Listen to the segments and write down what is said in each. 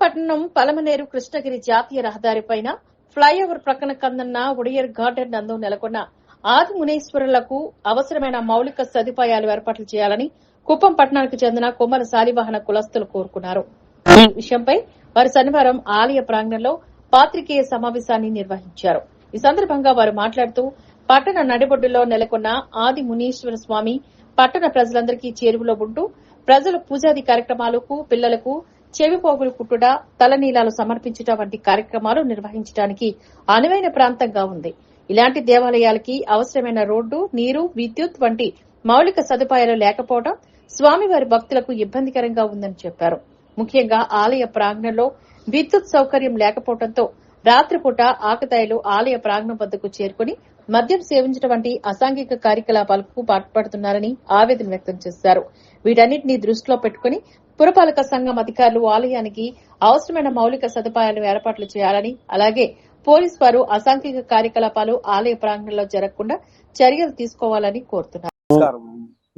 పట్టణం పలమనేరు కృష్ణగిరి జాతీయ రహదారిపైన ఫ్లైఓవర్ ప్రక్కన కందన్న ఉడియర్ గార్డెన్ నందు నెలకొన్న ఆది మునీశ్వరులకు అవసరమైన మౌలిక సదుపాయాలు ఏర్పాట్లు చేయాలని కుప్పం పట్టణానికి చెందిన కుమ్మర శాలివాహన కులస్తులు కోరుకున్నారు. ఈ విషయంపై వారు శనివారం ఆలయ ప్రాంగణంలో పాత్రికేయ సమావేశాన్ని నిర్వహించారు. ఈ సందర్భంగా వారు మాట్లాడుతూ పట్టణ నడిబొడ్డులో నెలకొన్న ఆది మునీశ్వర స్వామి పట్టణ ప్రజలందరికీ చేరువలో ఉంటూ ప్రజల పూజాది కార్యక్రమాలకు పిల్లలకు చెవిపోగులు కుట్టుట తలనీలాలు సమర్పించడం వంటి కార్యక్రమాలు నిర్వహించడానికి అనువైన ప్రాంతంగా ఉంది. ఇలాంటి దేవాలయాలకి అవసరమైన రోడ్డు, నీరు, విద్యుత్ వంటి మౌలిక సదుపాయాలు లేకపోవడం స్వామివారి భక్తులకు ఇబ్బందికరంగా ఉందని చెప్పారు. ముఖ్యంగా ఆలయ ప్రాంగణంలో విద్యుత్ సౌకర్యం లేకపోవడంతో రాత్రిపూట ఆకతాయిలు ఆలయ ప్రాంగణం వద్దకు చేరుకుని మద్యం సేవించడం వంటి అసాంఘిక కార్యకలాపాలకు పాల్పడుతున్నారని ఆవేదన వ్యక్తం చేశారు. వీటన్నింటినీ దృష్టిలో పెట్టుకుని పురపాలక సంఘం అధికారులు ఆలయానికి అవసరమైన మౌలిక సదుపాయాలను ఏర్పాట్లు చేయాలని, అలాగే పోలీసు వారు అసాంఘిక కార్యకలాపాలు ఆలయ ప్రాంగణంలో జరగకుండా చర్యలు తీసుకోవాలని కోరుతున్నారు.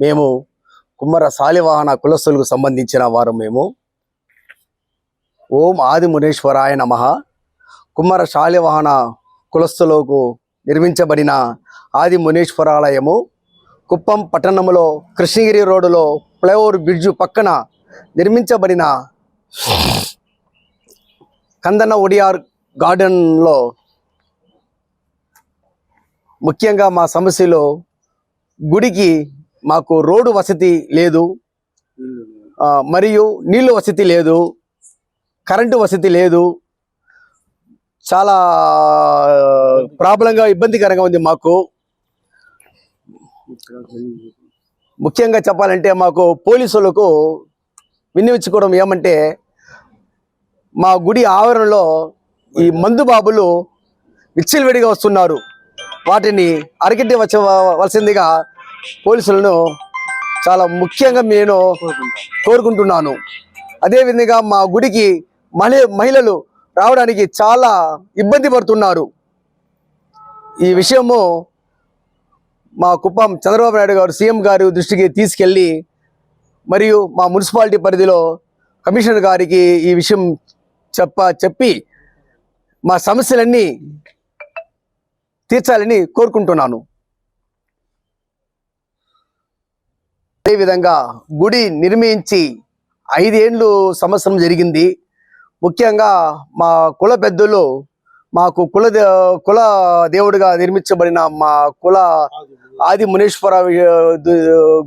మేము కుమ్మర శాలివాహన కులస్తులకు సంబంధించిన వారు. మేము ఓం ఆది మునేశ్వరాయ నమః. కుమ్మర శాలివాహన కులస్తులకు నిర్మించబడిన ఆది మునేశ్వరాలయము కుప్పం పట్టణంలో కృష్ణగిరి రోడ్డులో ఫ్లైఓవర్ బ్రిడ్జ్ పక్కన నిర్మించబడిన కందన్న ఉడియార్ గార్డెన్లో ముఖ్యంగా మా సమస్యలో గుడికి మాకు రోడ్డు వసతి లేదు, మరియు నీళ్ళు వసతి లేదు, కరెంటు వసతి లేదు. చాలా ప్రాబ్లంగా ఇబ్బందికరంగా ఉంది మాకు. ముఖ్యంగా చెప్పాలంటే మాకు పోలీసులకు విన్నవించుకోవడం ఏమంటే, మా గుడి ఆవరణలో ఈ మందు బాబులు విచ్చలవిడిగా వస్తున్నారు. వాటిని అరికట్టి వచ్చవలసిందిగా పోలీసులను చాలా ముఖ్యంగా నేను కోరుకుంటున్నాను. అదేవిధంగా మా గుడికి మహిళలు రావడానికి చాలా ఇబ్బంది పడుతున్నారు. ఈ విషయము మా కుప్పం చంద్రబాబు నాయుడు గారు సీఎం గారు దృష్టికి తీసుకెళ్ళి, మరియు మా మున్సిపాలిటీ పరిధిలో కమిషనర్ గారికి ఈ విషయం చెప్పి మా సమస్యలన్నీ తీర్చాలని కోరుకుంటున్నాను. అదేవిధంగా గుడి నిర్మించి 5 ఏళ్ళు సంవత్సరం జరిగింది. ముఖ్యంగా మా కుల పెద్దలు మాకు కుల దేవుడిగా నిర్మించబడిన మా కుల ఆది మునేశ్వర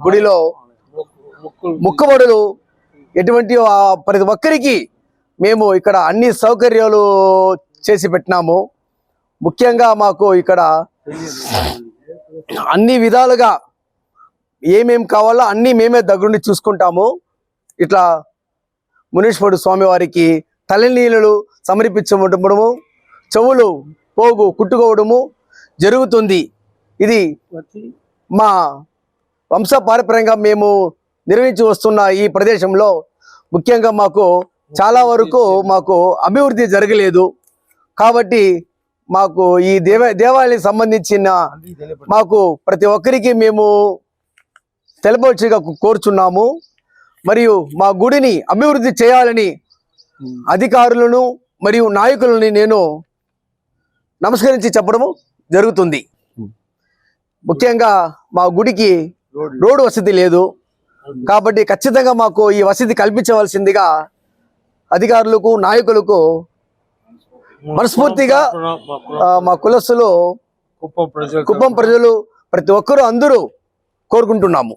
గుడిలో ముక్కబడులు ఎటువంటి ప్రతి ఒక్కరికి మేము ఇక్కడ అన్ని సౌకర్యాలు చేసి పెట్టినాము. ముఖ్యంగా మాకు ఇక్కడ అన్ని విధాలుగా ఏమేం కావాలో అన్నీ మేమే దగ్గరుండి చూసుకుంటాము. ఇట్లా మునీశ్వరుడు స్వామివారికి తలనీళ్ళు సమర్పించడము, చెవులు పోగు కుట్టుకోవడము జరుగుతుంది. ఇది మా వంశపారంపర్యంగా మేము నిర్వహించి వస్తున్న ఈ ప్రదేశంలో ముఖ్యంగా మాకు చాలా వరకు మాకు అభివృద్ధి జరగలేదు. కాబట్టి మాకు ఈ దేవాలయానికి సంబంధించిన మాకు ప్రతి ఒక్కరికి మేము తెలపవచ్చుగా కోరుచున్నాము. మరియు మా గుడిని అభివృద్ధి చేయాలని అధికారులను మరియు నాయకులని నేను నమస్కరించి చెప్పడము జరుగుతుంది. ముఖ్యంగా మా గుడికి రోడ్డు వసతి లేదు. కాబట్టి ఖచ్చితంగా మాకు ఈ వసతి కల్పించవలసిందిగా అధికారులకు నాయకులకు మనస్ఫూర్తిగా మా కులస్తులు కుప్పం ప్రజలు ప్రతి ఒక్కరూ అందరూ కోరుకుంటున్నాము.